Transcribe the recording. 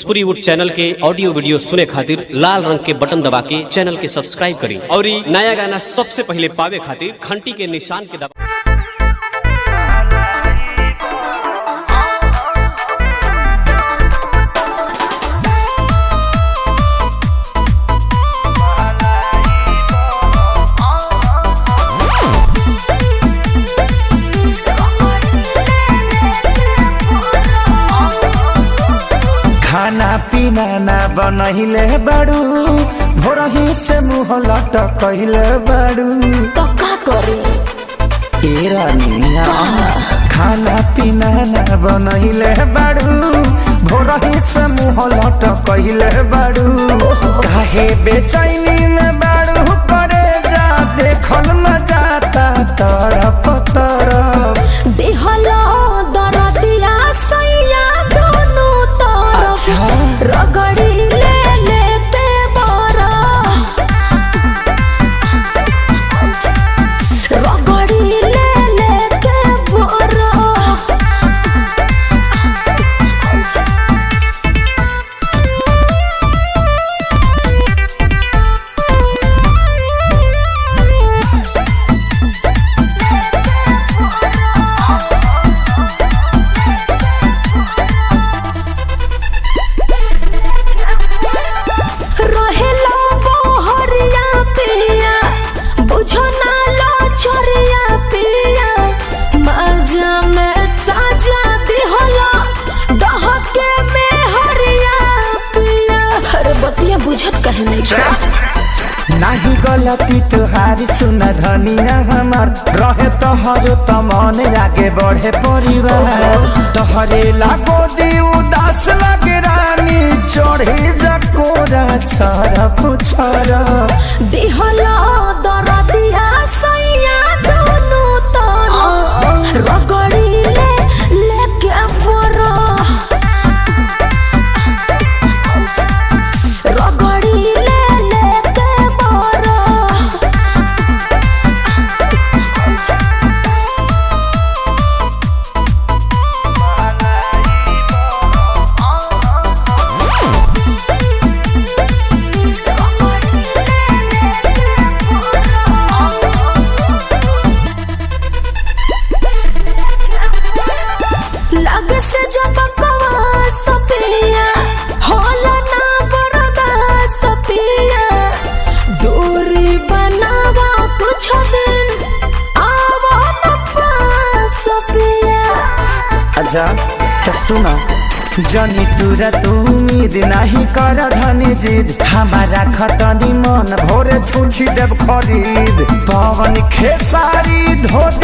Bhojpuri wood channel के audio video सुने खातिर लाल रंग के बटन दबा के चैनल के सब्सक्राइब करी और नया गाना सबसे पहले पावे खातिर घंटी के निशान के दबा। खाना पीना ना बनहिले बाड़ू भोरही से मुँह लटकले बाड़ू तो का करे ए रानिया। खाना पीना ना बनहिले बाड़ू भोरही से मुँह लटकले बाड़ू काहे बेचैनी में बाड़ू करे जा देखल न जाता तरफ तरफ देहला दरदिया सैया दोनों तरफ रगड़ी ले लेते बारा रगड़ी ले लेते बारा। बुझत कहे नहीं नाही गलती तुहारी सुन धनिया हमार रहे तोहरो त मन आगे बढ़े परिवार तोहरे लागो दी उदास लगे रानी चढ़े जकोरा छरा पुछरा दिहला दरदिया सैया दोनों तरफ रगड़ी ले लेके बरा रगड़ी ले लेके बरा। लगे से जब बकवा सपिया होला ना बरदा सपिया दूरी बनावा कुछ दिन आवा न पास सपिया। अच्छा तो सुना जनी तुरा तू उम्मीद नहीं कर धनी जिद हमारा खतनी मन भोरे छुछी जब खरीद पवन खेसारी धोती